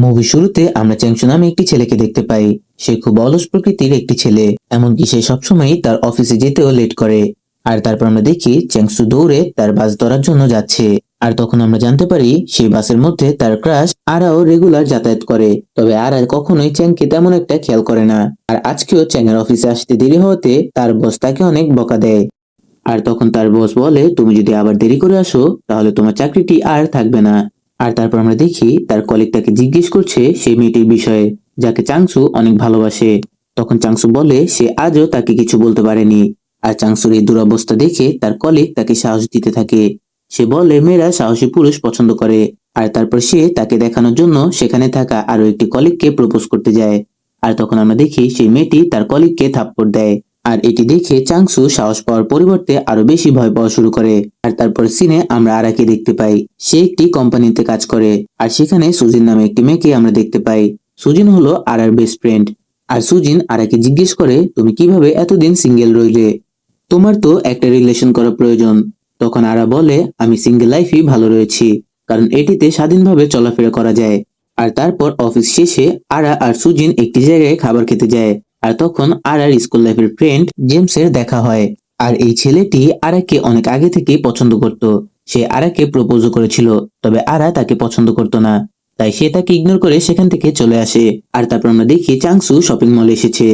Movie শুরুতে আমরা চ্যাংচু নামে একটি ছেলেকে দেখতে পাই। সে খুব অলস প্রকৃতির একটি ছেলে, এমনকি সে সবসময় তার অফিসে যেতেও লেট করে। আর তারপর আমরা দেখি চ্যাংসু দৌড়ে তার বাস ধরার জন্য যাচ্ছে। আর তখন আমরা জানতে পারি সেই বাসের মধ্যে তার ক্রাশ আরাও রেগুলার যাতায়াত করে। তবে আরা কখনোই চ্যাংকে তেমন একটা খেয়াল করে না। আর আজকেও চ্যাংয়ের অফিসে আসতে দেরি হওয়াতে তার বস তাকে অনেক বকা দেয়। আর তখন তার বস বলে, তুমি যদি আবার দেরি করে আসো তাহলে তোমার চাকরিটি আর থাকবে না। আর তারপর আমরা দেখি তার কলিগ তাকে জিজ্ঞেস করছে সেই মেয়েটির বিষয়ে, যাকে চাংসু অনেক ভালোবাসে। তখন চাংসু বলে সে আজও তাকে কিছু বলতে পারেনি। আর চাংসুর এই দুরবস্থা দেখে তার কলিগ তাকে সাহস দিতে থাকে। সে বলে মেয়েরা সাহসী পুরুষ পছন্দ করে। আর তারপর সে তাকে দেখানোর জন্য সেখানে থাকা আরো একটি কলিগকে প্রপোজ করতে যায়। আর তখন আমরা দেখি সেই মেয়েটি তার কলিগকে থাপ্পড় দেয়। আর এটি দেখে চাংসু সাহস পাওয়ার পরিবর্তে আরো বেশি ভয় পাওয়া শুরু করে। আর তারপর সিনে আমরা আরাকে দেখতে পাই। সে একটি কোম্পানিতে কাজ করে। আর সেখানে সুজিন নামে একটি মেয়েকে আমরা দেখতে পাই। সুজিন হলো আরার বেস্ট ফ্রেন্ড। আর সুজিন আরাকে জিজ্ঞেস করে, তুমি কিভাবে এতদিন সিঙ্গেল রইলে? তোমার তো একটা রিলেশন করা প্রয়োজন। তখন আরা বলে, আমি সিঙ্গেল লাইফই ভালো রয়েছি, কারণ এটিতে স্বাধীনভাবে চলাফেরা করা যায়। আর তারপর অফিস শেষে আরা আর সুজিন একটি জায়গায় খাবার খেতে যায়। আর তখন আরার স্কুল লাইফের ফ্রেন্ড জেমসের দেখা হয়। আর এই ছেলেটি আরাকে অনেক আগে থেকেই পছন্দ করত। সে আরাকে প্রপোজও করেছিল, তবে আরা তাকে পছন্দ করত না। তাই সে তাকে ইগনোর করে সেখান থেকে চলে আসে। আর তারপর আমরা দেখি চাংসু শপিং মলে এসেছে।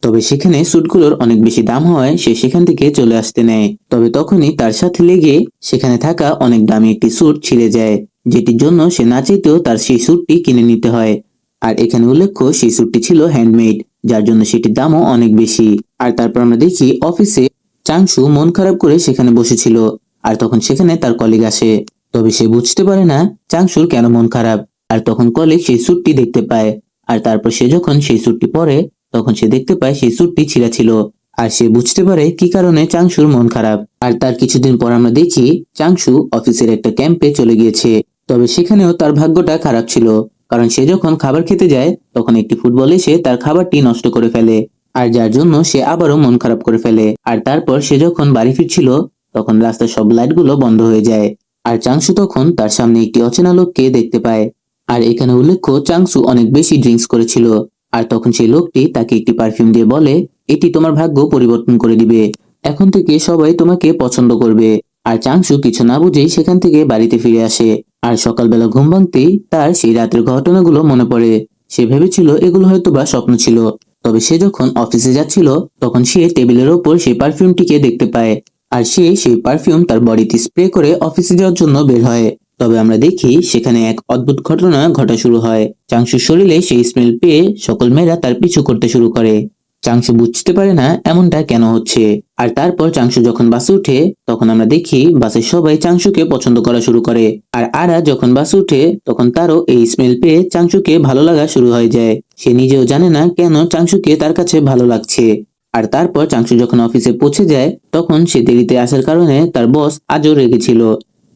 তবে সেখানে স্যুটগুলোর অনেক বেশি দাম হওয়ায় সে সেখান থেকে চলে আসতে নেয়। তবে তখনই তার সাথে লেগে সেখানে থাকা অনেক দামি একটি স্যুট ছিঁড়ে যায়, যেটির জন্য সে না চাইতেও তার সেই স্যুটটি কিনে নিতে হয়। আর এখানে উল্লেখ্য সেই স্যুটটি ছিল হ্যান্ডমেড, যার জন্য সেটির দামও অনেক বেশি। আর তারপর আমরা দেখি অফিসে চাংসু মন খারাপ করে সেখানে বসেছিল। আর তখন সেখানে তার কলিগ আসে। তবে সে বুঝতে পারে না চাংসুর কেন মন খারাপ। আর তখন কলিগ সেই স্যুটটি দেখতে পায়। আর তারপর সে যখন সেই স্যুটটি পরে তখন সে দেখতে পায় সেই স্যুটটি ছিঁড়া ছিল। আর সে বুঝতে পারে কি কারণে চাংসুর মন খারাপ। আর তার কিছুদিন পর আমরা দেখি চাংসু অফিসের একটা ক্যাম্পে চলে গিয়েছে। তবে সেখানেও তার ভাগ্যটা খারাপ ছিল, কারণ সে যখন খাবার খেতে যায় তখন একটি ফুটবল এসে তার খাবারটি নষ্ট করে ফেলে। আর যার জন্য সে আবারও মন খারাপ করে ফেলে। আর তারপর সে যখন বাড়ি ফিরছিল তখন রাস্তার সব লাইটগুলো বন্ধ হয়ে যায়। আর চাংসু তখন তার সামনে একটি অচেনা লোককে দেখতে পায়। আর এখানে উল্লেখ্য চাংসু অনেক বেশি ড্রিঙ্কস করেছিল। আর তখন সেই লোকটি তাকে একটি পারফিউম দিয়ে বলে, এটি তোমার ভাগ্য পরিবর্তন করে দিবে, এখন থেকে সবাই তোমাকে পছন্দ করবে। আর চাংসু কিছু না বুঝেই সেখান থেকে বাড়িতে ফিরে আসে। আর সকালবেলা ঘুম ভাঙতেই তার সেই রাতের ঘটনাগুলো মনে পড়ে। সে ভেবেছিল এগুলো হয়তো বা স্বপ্ন ছিল। তবে সে যখন অফিসে যাচ্ছিল তখন সে টেবিলের ওপর সেই পারফিউমটিকে দেখতে পায়। আর সে সেই পারফিউম তার বডিতে স্প্রে করে অফিসে যাওয়ার জন্য বের হয়। তবে আমরা দেখি সেখানে এক অদ্ভুত ঘটনা ঘটা শুরু হয়। চাংশুর শরীরে সেই স্মেল পেয়ে সকল মেয়েরা তার পিছু করতে শুরু করে। চাংশু বুঝতে পারে না এমনটা কেন হচ্ছে। আর তারপর চাংশু যখন বাসে উঠে তখন আমরা দেখি বাসের সবাই চাংশুকে পছন্দ করা শুরু করে। আর আরা যখন বাসে উঠে তখন তারও এই স্মেল পেয়ে চাংশুকে ভালো লাগা শুরু হয়ে যায়। সে নিজেও জানে না কেন চাংশুকে তার কাছে ভালো লাগছে। আর তারপর চাংশু যখন অফিসে পৌঁছে যায় তখন সে দেরিতে আসার কারণে তার বস আজও রেগেছিল।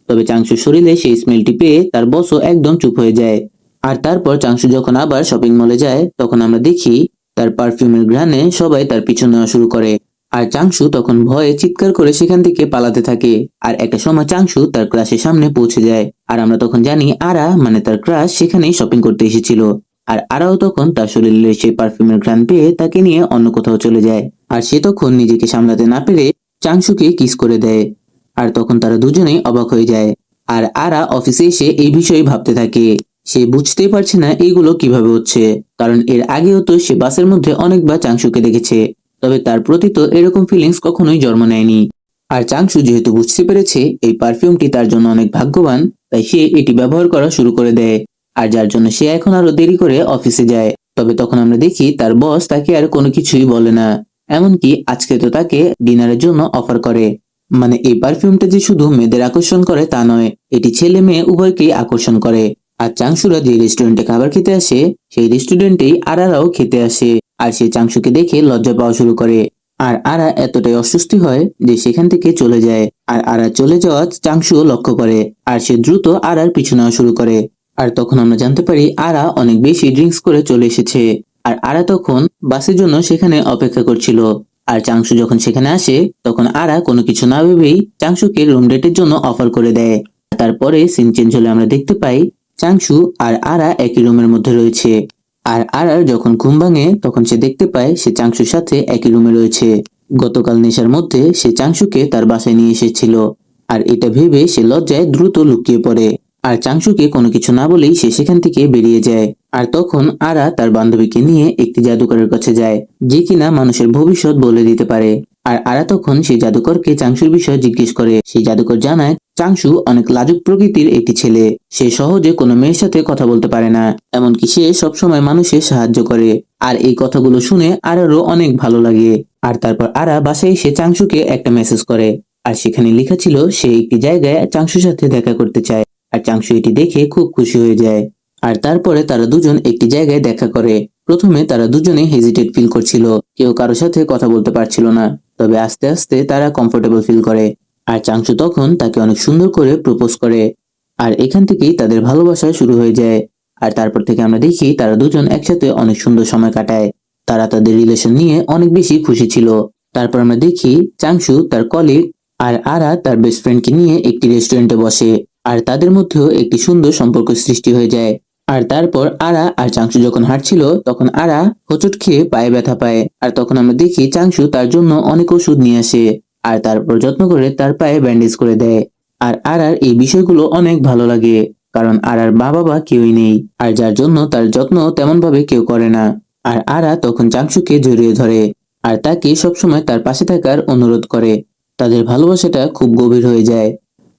তবে চাংশুর শরীরে সেই স্মেলটি পেয়ে তার বসও একদম চুপ হয়ে যায়। আর তারপর চাংশু যখন আবার শপিং মলে যায় তখন আমরা দেখি তার পারফিউমের ঘ্রাণে সবাই তার পিছু নেওয়া শুরু করে। আর চাংশু তখন ভয়ে চিৎকার করে সেখান থেকে পালাতে থাকে। আর একটা সময় চাংশু তার ক্রাশের সামনে পৌঁছে যায়। আর আমরা তখন জানি আরা মানে তার ক্রাশ সেখানেই শপিং করতে এসেছিল। আর আরাও তখন তার শরীরে সেই পারফিউমের ঘ্রাণ পেয়ে তাকে নিয়ে অন্য কোথাও চলে যায়। আর সে তখন নিজেকে সামলাতে না পেরে চাংশুকে কিস করে দেয়। আর তখন তারা দুজনেই অবাক হয়ে যায়। আর আরা অফিসে এসে এই বিষয়ে ভাবতে থাকে। সে বুঝতেই পারছে না এইগুলো কিভাবে হচ্ছে, কারণ এর আগেও তো সে বাসের মধ্যে অনেকবার চাংশুকে দেখেছে। তবে তার প্রতি তো এরকম ফিলিংস কখনোই জন্ম নেয়নি। আর চাংশু যেহেতু বুঝতে পেরেছে এই পারফিউমটি তার জন্য অনেক ভাগ্যবান, তাই সে এটি ব্যবহার করা শুরু করে দেয়। আর যার জন্য সে এখন আরো দেরি করে অফিসে যায়। তবে তখন আমরা দেখি তার বস তাকে আর কোনো কিছুই বলে না। এমনকি আজকে তো তাকে ডিনারের জন্য অফার করে। মানে এই পারফিউমটা যে শুধু মেয়েদের আকর্ষণ করে তা নয়, এটি ছেলে মেয়ে উভয়কেই আকর্ষণ করে। আর চাংশুরা যে রেস্টুরেন্টে খাবার খেতে আসে সেই রেস্টুরেন্টেই আরারাও খেতে আসে। আর সে চাংশুকে দেখে লজ্জা পাওয়া শুরু করে। আর আরা এতটাই অস্বস্তি হয় যে সেখান থেকে চলে যায়। আর আরা চলে যাওয়া চাংশুও লক্ষ্য করে। আর সে দ্রুত আরার পিছু নেওয়া শুরু করে। আর তখন আমরা জানতে পারি আরা অনেক বেশি ড্রিঙ্কস করে চলে এসেছে। আর আরা তখন বাসের জন্য সেখানে অপেক্ষা করছিল। আর চাংশু যখন সেখানে আসে তখন আরা কোনো কিছু না ভেবেই চাংশুকে রুম ডেটের জন্য অফার করে দেয়। তারপরে সিন চেঞ্জ হলে আমরা দেখতে পাই চাংশু আর আরা একই রুমের মধ্যে রয়েছে। আর আরার যখন ঘুম ভাঙে তখন সে দেখতে পায় সে চাংশুর সাথে একই রুমে রয়েছে। গতকাল নেশার মধ্যে সে চাংশুকে তার বাসায় নিয়ে এসেছিল। আর এটা ভেবে সে লজ্জায় দ্রুত লুকিয়ে পড়ে। আর চাংশুকে কোনো কিছু না বলেই সে সেখান থেকে বেরিয়ে যায়। আর তখন আরা তার বান্ধবীকে নিয়ে একটি জাদুকরের কাছে যায়, যে কিনা মানুষের ভবিষ্যৎ বলে দিতে পারে। আর আরা তখন সেই জাদুকরকে চাংশুর বিষয়ে জিজ্ঞেস করে। সেই জাদুকর জানায় চাংশু অনেক লাজুক প্রকৃতির একটি ছেলে। সে সহজে কোনো মেয়ের সাথে কথা বলতে পারে না, এমনকি সে সবসময় মানুষের সাহায্য করে। আর এই কথাগুলো শুনে আরারও অনেক ভালো লাগে। আর তারপর আরা বাসায় এসে চাংশুকে একটা মেসেজ করে। আর সেখানে লেখা ছিল সে একটি জায়গায় চাংশুর সাথে দেখা করতে চায়। আর চাংশু এটি দেখে খুব খুশি হয়ে যায়। আর তারপরে তারা দুজন একটি জায়গায় দেখা করে। প্রথমে তারা দুজনে হেজিটেট ফিল করছিল, কেউ কারোর সাথে কথা বলতে পারছিল না। তবে আস্তে আস্তে তারা কমফোর্টেবল ফিল করে। আর চাংশু তখন তাকে অনেক সুন্দর করে প্রপোজ করে। আর এখান থেকেই তাদের ভালোবাসা শুরু হয়ে যায়। আর তারপর থেকে আমরা দেখি তারা দুজন একসাথে অনেক সুন্দর সময় কাটায়। তারা তাদের রিলেশন নিয়ে অনেক বেশি খুশি ছিল। তারপর আমরা দেখি চাংশু তার কলিগ আর আরা তার বেস্ট ফ্রেন্ডকে নিয়ে একটি রেস্টুরেন্টে বসে। আর তাদের মধ্যেও একটি সুন্দর সম্পর্ক সৃষ্টি হয়ে যায়। আর তারপর আরা আর চাংশু যখন হাঁটছিল তখন আরা হোঁচট খেয়ে পায়ে ব্যথা পায়। আর তখন আমরা দেখি চাংশু তার জন্য অনেক ওষুধ নিয়ে আসে। আর তারপর যত্ন করে তার পায়ে ব্যান্ডেজ করে দেয়। আর আরার এই বিষয়গুলো অনেক ভালো লাগে, কারণ আরার মা বাবা কেউই নেই, আর যার জন্য তার যত্ন তেমন ভাবে কেউ করে না। আর আরা তখন চাংশুকে জড়িয়ে ধরে আর তাকে সবসময় তার পাশে থাকার অনুরোধ করে। তাদের ভালোবাসাটা খুব গভীর হয়ে যায়।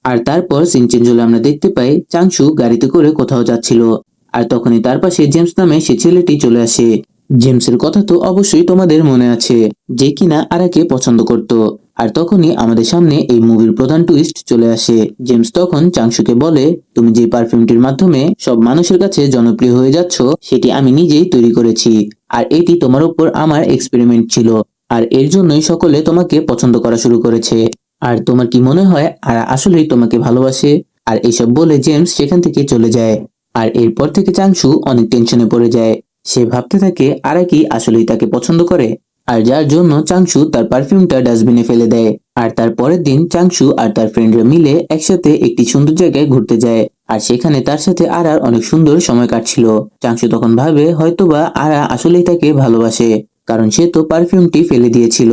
আর তারপর সিন চেঞ্জ হলে আমরা দেখতে পাই চাংশু গাড়িতে করে কোথাও যাচ্ছিল। আর তখনই তার পাশে জেমস নামে সে ছেলেটি চলে আসে। জেমসের কথা তো অবশ্যই তোমাদের মনে আছে, যে কিনা আরাকে পছন্দ করত। আর তখনই আমাদের সামনে এই মুভির প্রধান টুইস্ট চলে আসে। জেমস তখন চাংশুকে বলে, তুমি যে পারফিউমটির মাধ্যমে সব মানুষের কাছে জনপ্রিয় হয়ে যাচ্ছ সেটি আমি নিজেই তৈরি করেছি। আর এটি তোমার উপর আমার এক্সপেরিমেন্ট ছিল। আর এর জন্যই সকলে তোমাকে পছন্দ করা শুরু করেছে। আর তোমার কি মনে হয় আরা আসলেই তোমাকে ভালোবাসে? আর এইসব বলে জেমস সেখান থেকে চলে যায়। আর এরপর থেকে চাংশু অনেক টেনশনে পড়ে যায়। সে ভাবতে থাকে আরা কি আসলেই তাকে পছন্দ করে। আর যার জন্য চাংশু তার পারফিউমটা ডাস্টবিনে ফেলে দেয়। আর তার পরের দিন চাংশু আর তার ফ্রেন্ডরা মিলে একসাথে একটি সুন্দর জায়গায় ঘুরতে যায়। আর সেখানে তার সাথে আরার অনেক সুন্দর সময় কাটছিল। চাংশু তখন ভাবে হয়তোবা আরা আসলেই তাকে ভালোবাসে, কারণ সে তো পারফিউমটি ফেলে দিয়েছিল।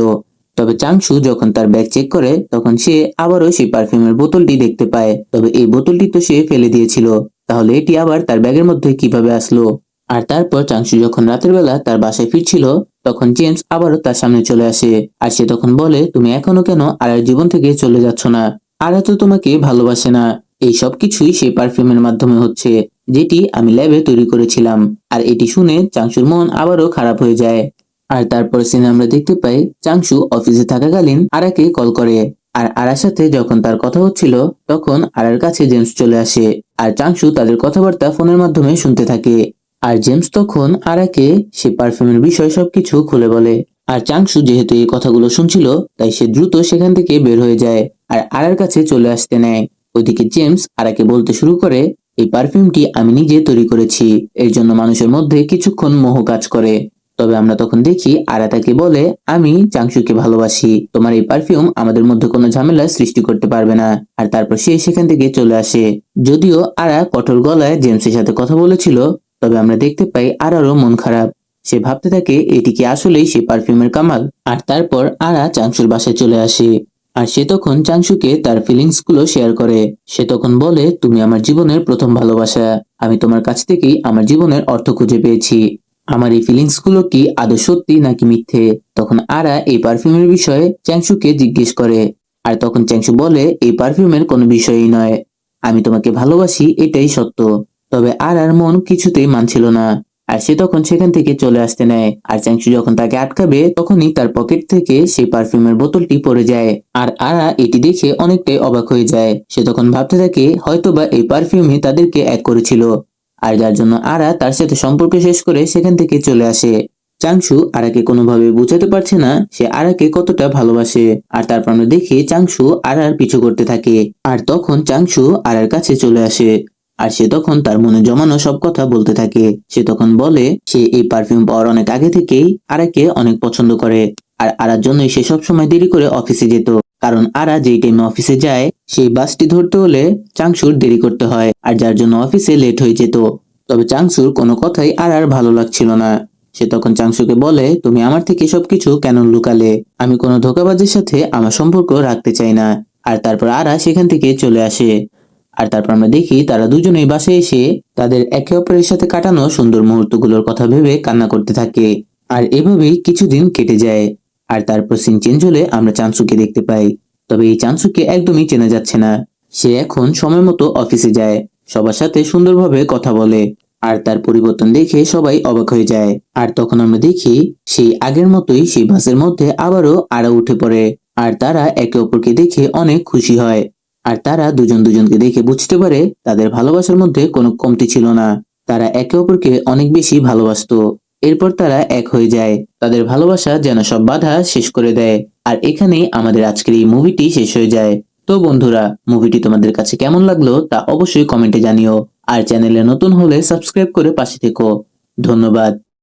তবে চাংশু যখন তার ব্যাগ চেক করে তখন সে আবারও সেই পারফিউমের বোতলটি দেখতে পায়। তবে এই বোতলটি তো সে ফেলে দিয়েছিল, তাহলে এটি আবার তার ব্যাগের মধ্যে কিভাবে আসলো? আর তারপর চাংশু যখন রাতের বেলা তার বাসায় ফিরছিল তখন জেমস আবারও তার সামনে চলে আসে। আর সে তখন বলে, তুমি এখনো কেন আরার জীবন থেকে চলে যাচ্ছ না? আরা তো তোমাকে ভালোবাসে না। এই সব কিছুই সেই পারফিউমের মাধ্যমে হচ্ছে, যেটি আমি ল্যাবে তৈরি করেছিলাম। আর এটি শুনে চাংশুর মন আবারও খারাপ হয়ে যায়। আর তারপর সিনে আমরা দেখতে পাই চাংশু অফিসে থাকাকালীন আরাকে কল করে। আর আরার সাথে যখন তার কথা হচ্ছিল তখন আরার কাছে জেমস চলে আসে। আর চাংশু তাদের কথাবার্তা ফোনের মাধ্যমে শুনতে থাকে। আর জেমস তখন আরাকে সে পারফিউমের বিষয় সবকিছু খুলে বলে। আর চাংশু যেহেতু এই কথাগুলো শুনছিল তাই সে দ্রুত সেখান থেকে বের হয়ে যায় আর আরার কাছে চলে আসতে নেয়। ওইদিকে জেমস আরাকে বলতে শুরু করে, এই পারফিউমটি আমি নিজে তৈরি করেছি, এর জন্য মানুষের মধ্যে কিছুক্ষণ মোহ কাজ করে। তবে আমরা তখন দেখি আরা তাকে বলে, আমি চাংশুকে ভালোবাসি, তোমার এই পারফিউম আমাদের মধ্যে কোনো ঝামেলা সৃষ্টি করতে পারবে না। আর তারপর সে সেখান থেকে চলে আসে। যদিও আরা কঠোর গলায় জেমসের সাথে কথা বলেছিল, তবে আমরা দেখতে পাই আরারও মন খারাপ। সে ভাবতে থাকে এটি কি আসলেই সে পারফিউমের কামাল। আর তারপর আরা চাংশুর বাসায় চলে আসে। আর সে তখন চাংশুকে তার ফিলিংস গুলো শেয়ার করে। সে তখন বলে, তুমি আমার জীবনের প্রথম ভালোবাসা, আমি তোমার কাছ থেকেই আমার জীবনের অর্থ খুঁজে পেয়েছি। আমার এই ফিলিংস গুলো কি আদৌ সত্যি নাকি মিথ্যে? তখন আরা এই পারফিউমের বিষয়ে চ্যাংশুকে জিজ্ঞেস করে। আর তখন চ্যাংশু বলে, এই পারফিউমের কোনো বিষয়ই নয়, আমি তোমাকে ভালোবাসি এটাই সত্য। তবে আরার মন কিছুতেই মানছিল না। আর সে তখন সেখান থেকে চলে আসতে নেয়। আর চ্যাংশু যখন তাকে আটকাবে তখনই তার পকেট থেকে সেই পারফিউমের বোতলটি পড়ে যায়। আর আরা এটি দেখে অনেকটাই অবাক হয়ে যায়। সে তখন ভাবতে থাকে হয়তোবা এই পারফিউমই তাদেরকে এক করেছিল। আর যার জন্য আরা তার সাথে সম্পর্ক শেষ করে সেখান থেকে চলে আসে। চাংশু আরাকে কোনোভাবে বোঝাতে পারছে না সে আরাকে কতটা ভালোবাসে। আর তারপর আমরা দেখি চাংশু আরার পিছু করতে থাকে। আর তখন চাংশু আরার কাছে চলে আসে। আর সে তখন তার মনে জমানো সব কথা বলতে থাকে। সে তখন বলে সে এই পারফিউম পাওয়ার অনেক আগে থেকেই আরাকে অনেক পছন্দ করে। আর আরার জন্যই সে সবসময় দেরি করে অফিসে যেত। কারণ আরা যেই টাইমে অফিসে যায় সেই বাসটি ধরতে হলে চাংশুর দেরি করতে হয়, আর যার জন্য অফিসে লেট হয়ে যেত। তবে চাংশুর কোনো কথাই আরার ভালো লাগছিল না। সে তখন চাংশুকে বলে, তুমি আমার থেকে সবকিছু কেন লুকালে? আমি কোনো ধোঁকাবাজের সাথে আমার সম্পর্ক রাখতে চাই না। আর তারপর আরা সেখান থেকে চলে আসে। আর তারপর আমরা দেখি তারা দুজনেই বাসায় এসে তাদের একে অপরের সাথে কাটানো সুন্দর মুহূর্তগুলোর কথা ভেবে কান্না করতে থাকে। আর এভাবেই কিছুদিন কেটে যায়। আর তারপর সিন চেঞ্জ হলে আমরা চানসুকে দেখতে পাই। তবে এই চানসুকে একদমই চেনা যাচ্ছে না। সে এখন সময় মতো অফিসে যায়, সবার সাথে সুন্দরভাবে কথা বলে। আর তার পরিবর্তন দেখে সবাই অবাক হয়ে যায়। আর তখন আমরা দেখি সেই আগের মতোই সেই বাসের মধ্যে আবারও আরা উঠে পড়ে। আর তারা একে অপরকে দেখে অনেক খুশি হয়। আর তারা দুজন দুজনকে দেখে বুঝতে পারে তাদের ভালোবাসার মধ্যে কোনো কমতি ছিল না। তারা একে অপরকে অনেক বেশি ভালোবাসতো। এরপর তারা এক হয়ে যায়, তাদের ভালোবাসা যেন সব বাধা শেষ করে দেয়। আর এখানেই আমাদের আজকের এই মুভিটি শেষ হয়ে যায়। তো বন্ধুরা, মুভিটি তোমাদের কাছে কেমন লাগলো তা অবশ্যই কমেন্টে জানিও। আর চ্যানেলে নতুন হলে সাবস্ক্রাইব করে পাশে থেকো। ধন্যবাদ।